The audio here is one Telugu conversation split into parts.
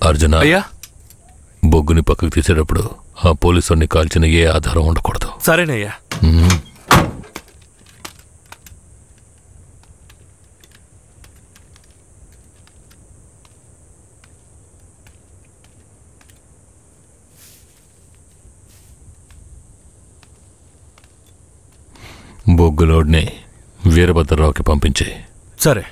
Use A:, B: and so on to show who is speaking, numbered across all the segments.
A: అర్జున,
B: అయ్యా,
A: బొగ్గుని పక్కకు తీసేటప్పుడు ఆ పోలీసుని కాల్చిన ఏ ఆధారం ఉండకూడదు.
B: సరేనయ్యా.
A: బొగ్గులోడ్ని వీరభద్రరావుకి పంపించే.
B: సరే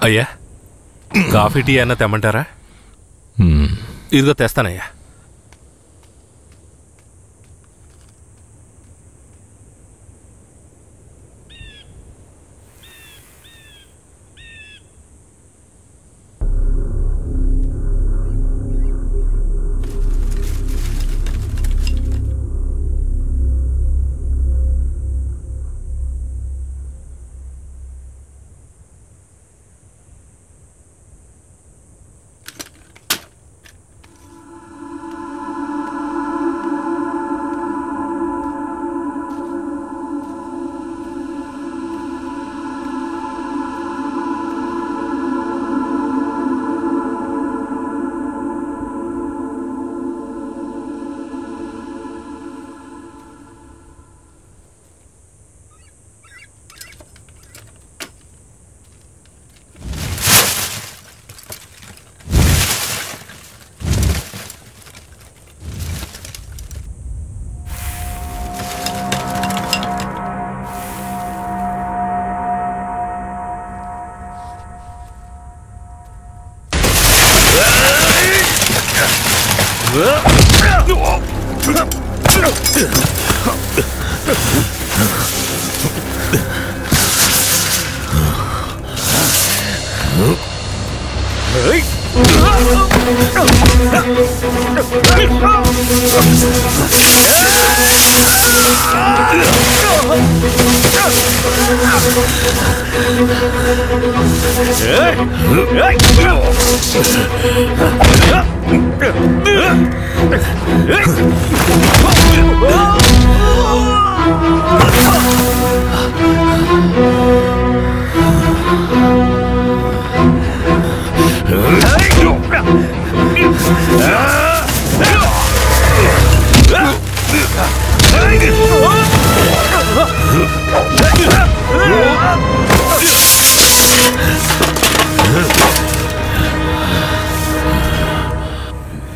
B: అయ్యా. కాఫీ టీ అన్న తెమ్మంటారా? ఇదిగో తెస్తానయ్యా.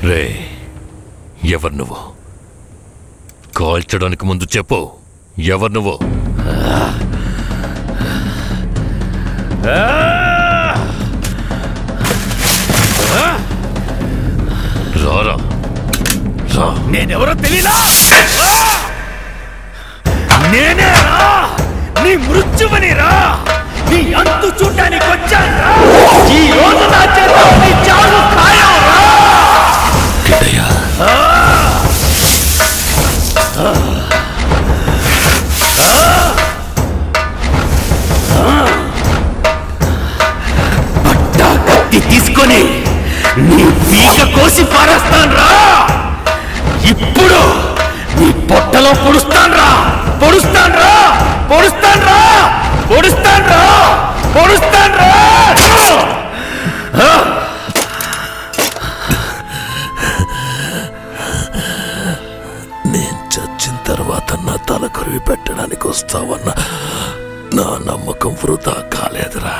A: రే, ఎవరు నువ్వు? కాల్చడానికి ముందు చెప్పు, ఎవరు నువ్వు? రారా.
C: నేనెవరో తెలీదా? నేనే రా, నీ మృత్యువని రా, నీ అంతు చూడడానికి వచ్చాను రా. ఈ రోజు నా చేత నీ చావు ఖాయం రా. పట్టా కత్తి తీసుకొని నీ పీక కోసి పారేస్తాను రా. ఇప్పుడు నీ పొట్టలో పొడుస్తాను రా, పొడుస్తాను రా, పొడుస్తాను రా, పొడుస్తాను రా, పొడుస్తాను రా.
A: నేను చచ్చిన తర్వాత నా తల కొరివి పెట్టడానికి వస్తావన్న నా నమ్మకం వృధా కాలేదురా.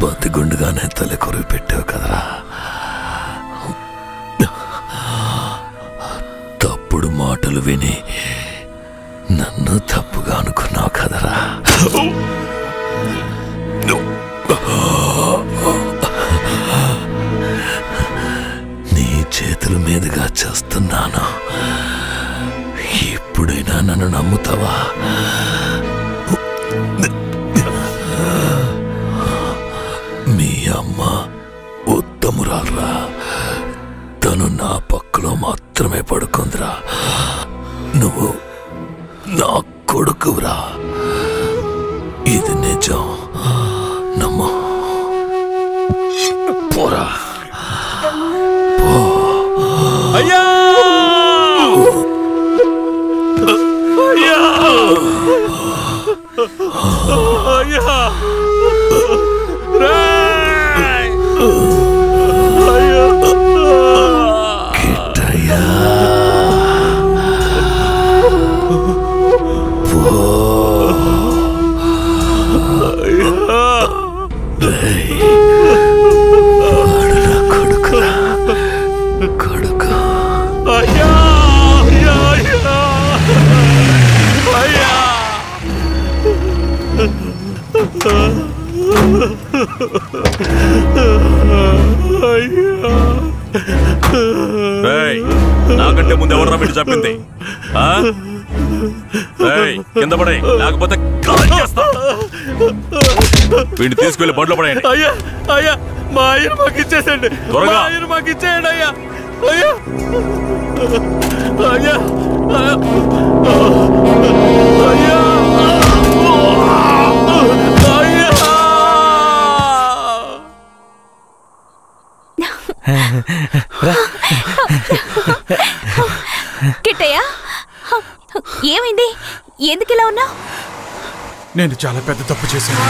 A: బతిగుండుగానే తల కొరివి పెట్టావు కదరా. తప్పుడు మాటలు విని నన్ను తప్పుగా అనుకున్నావు కదరా. నీ చేతుల మీదుగా చేస్తున్నాను. ఇప్పుడైనా నన్ను నమ్ముతావా? మీ అమ్మ ఉత్తమురాల్రా. తను నా పక్కలో మాత్రమే పడుకుందిరా. నువ్వు నా కొడుకురా. ఇది నిజం, నమ్ము. పోరా, పో.
C: అయ్యా, అయ్యా, అయ్యా అయ్యా
A: కిట్టయ్యా కొడుకురా కొడుకు
C: అయ్యా అయ్యా అయ్యా అయ్యా
D: నాకంటే ముందు ఎవరు వీడు చెప్పింది కింద పడే లేకపోతే వీడిని తీసుకెళ్లి బండ్లో పడేయండి.
C: అయ్యా అయ్యా మా ఆయన మాకు ఇచ్చేసండి
D: త్వరగా
C: ఆయన మాకు ఇచ్చేయండి అయ్యా అయ్యా అయ్యా అయ్యా
E: కిట్టయ్య ఏమైంది? ఎందుకు ఇలా ఉన్నావు?
F: నేను చాలా పెద్ద తప్పు చేశాను.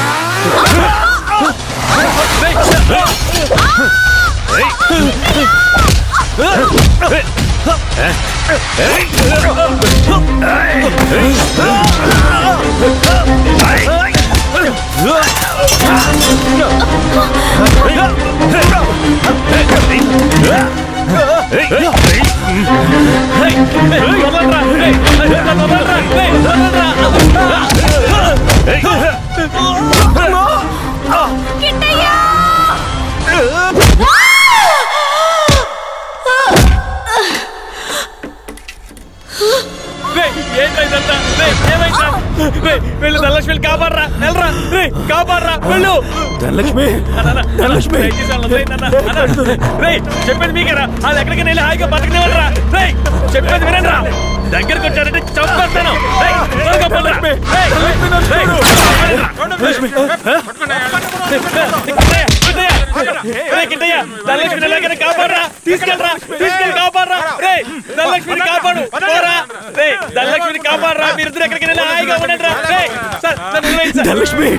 C: వెళ్ళు ధనలక్ష్మి కాపాడరా వెళ్ళరా కాపాడరా వెళ్ళు
F: ధనలక్ష్మి ధనలక్ష్మి
C: చెప్పేది మీకేరా అది ఎక్కడికి వెళ్ళి హాయిగా బతకనివ్వరా చెప్పేది వినండి దగ్గరకు వచ్చారంటే చంపేస్తాను ధనలక్ష్మిని ఎలాగైనా కాపాడరా తీసుకెళ్ళరా తీసుకెళ్ళి కాపాడరా ధనలక్ష్మిని కాపాడు ధనలక్ష్మిని కాపాడరా మీరిద్దరు ఎక్కడికి వెళ్ళి హాయిగా ఉండండి రా
F: ధనలక్ష్మి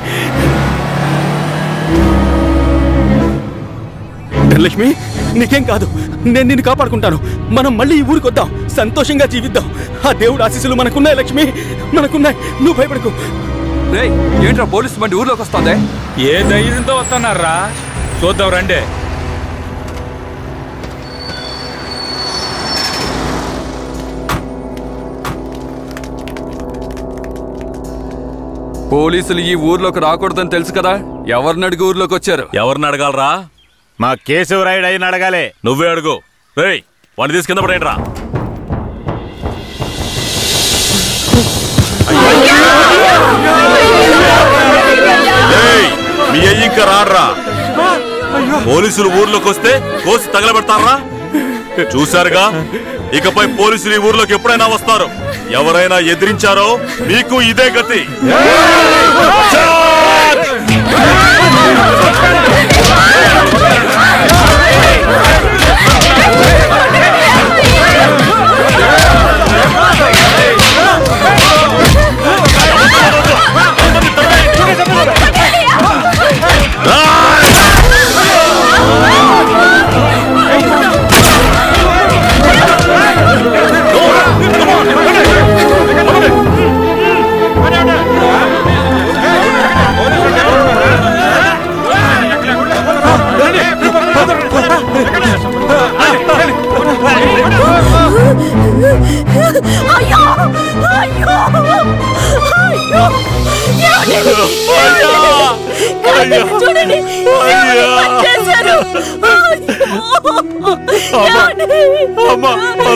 F: ధనలక్ష్మి నీకేం కాదు నేను నిన్ను కాపాడుకుంటాను మనం మళ్ళీ ఈ ఊరికి వద్దాం సంతోషంగా జీవిద్దాం ఆ దేవుడు ఆశీస్సులు మనకున్నాయి లక్ష్మి మనకున్నాయి నువ్వు భయపడకు
G: ఏంట్రా పోలీసు బండి ఊర్లోకి వస్తుంది
H: ఏ ధైర్యంతో వస్తున్నారా చూద్దాం రండి
G: పోలీసులు ఈ ఊర్లోకి రాకూడదని తెలుసు కదా ఎవరిని అడిగి ఊర్లోకి వచ్చారు
D: ఎవరిని అడగాలరా
I: మా కేశవరాయుడు అయిన అడగాలే
D: నువ్వే అడుగు వాడిని తీసుకు కింద పడేయండి రా మీ అయ్యి ఇంకా రాడ్రా పోలీసులు ఊర్లోకి వస్తే కోసి తగలబెడతారా చూశారుగా ఇకపై పోలీసులు ఈ ఊర్లోకి ఎప్పుడైనా వస్తారు ఎవరైనా ఎదిరించారో మీకు ఇదే గతి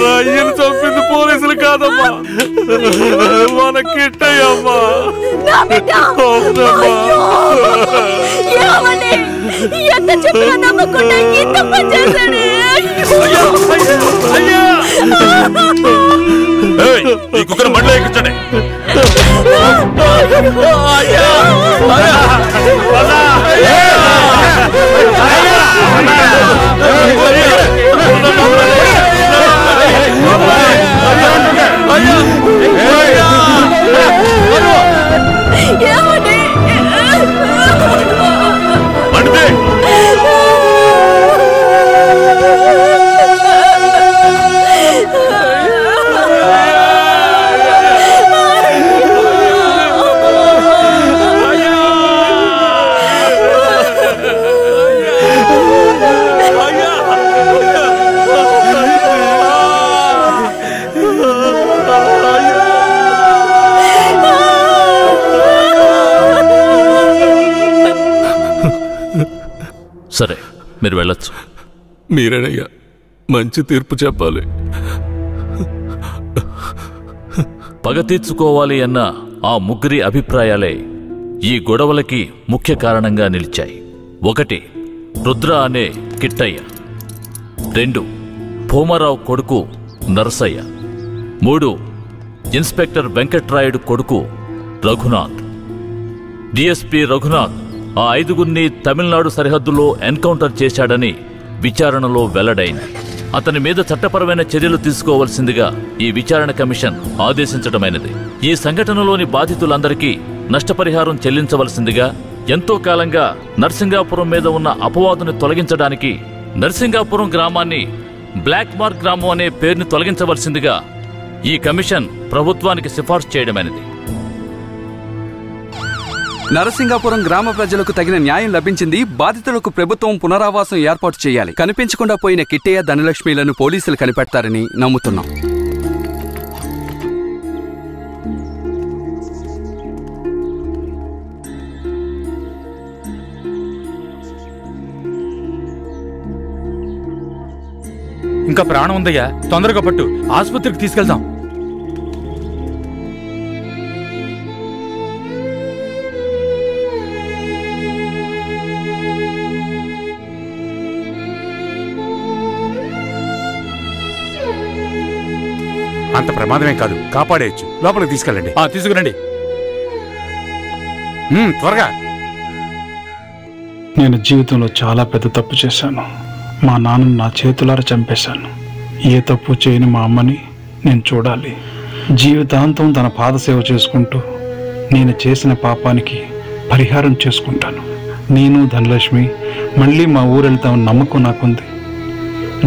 C: అయ్యను చంపింది పోలీసులు కాదమ్మా మన కిట్టయ్యమ్మా
E: ఎంత చెప్పినా నమ్మకుండా ఇంత పని చేశాడు
D: ఈ కుక్కను బండ్లో ఎక్కించండి
E: Yeah.
J: మీరు వెళ్ళొచ్చు.
A: మీరేనయ్యా మంచి తీర్పు చెప్పాలి.
J: పగ తీర్చుకోవాలి అన్న ఆ ముగ్గురి అభిప్రాయాలే ఈ గొడవలకి ముఖ్య కారణంగా నిలిచాయి. 1 రుద్ర అనే కిట్టయ్య, 2 భూమారావు కొడుకు నరసయ్య, 3 ఇన్స్పెక్టర్ వెంకట్రాయుడు కొడుకు రఘునాథ్. డిఎస్పీ రఘునాథ్ ఆ 5గురిని తమిళనాడు సరిహద్దులో ఎన్కౌంటర్ చేశాడని విచారణలో వెల్లడైంది. అతని మీద చట్టపరమైన చర్యలు తీసుకోవాల్సిందిగా ఈ విచారణ కమిషన్ ఆదేశించడమైనది. ఈ సంఘటనలోని బాధితులందరికీ నష్టపరిహారం చెల్లించవలసిందిగా, ఎంతో కాలంగా నర్సింగాపురం మీద ఉన్న అపవాదుని తొలగించడానికి నర్సింగాపురం గ్రామాన్ని బ్లాక్ మార్క్ గ్రామం అనే పేరుని తొలగించవలసిందిగా ఈ కమిషన్ ప్రభుత్వానికి సిఫార్సు చేయడమైనది.
G: నరసింగాపురం గ్రామ ప్రజలకు తగిన న్యాయం లభించింది. బాధితులకు ప్రభుత్వం పునరావాసం ఏర్పాటు చేయాలి. కనిపించకుండా పోయిన కిట్టయ్య, ధనలక్ష్మిలను పోలీసులు కనిపెడతారని నమ్ముతున్నాం.
H: ఇంకా ప్రాణం ఉందయ్యా, తొందరగా పట్టు, ఆసుపత్రికి తీసుకెళ్దాం.
K: అంత ప్రమాదమే కాదు, కాపాడేయచ్చు. లోపలికి తీసుకెళ్ళండి.
H: తీసుకురండి.
K: త్వరగా.
L: నేను జీవితంలో చాలా పెద్ద తప్పు చేశాను. మా నాన్నను నా చేతులారా చంపేశాను. ఏ తప్పు చేయని మా అమ్మని నేను చూడాలి. జీవితాంతం తన పాదసేవ చేసుకుంటూ నేను చేసిన పాపానికి పరిహారం చేసుకుంటాను. నేను ధనలక్ష్మి మళ్ళీ మా ఊరు వెళ్తామని నమ్మకం నాకుంది.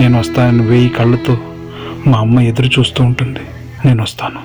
L: నేను వస్తానని 1000 కళ్ళతో మా అమ్మ ఎదురు చూస్తూ ఉంటుంది. నేను వస్తాను.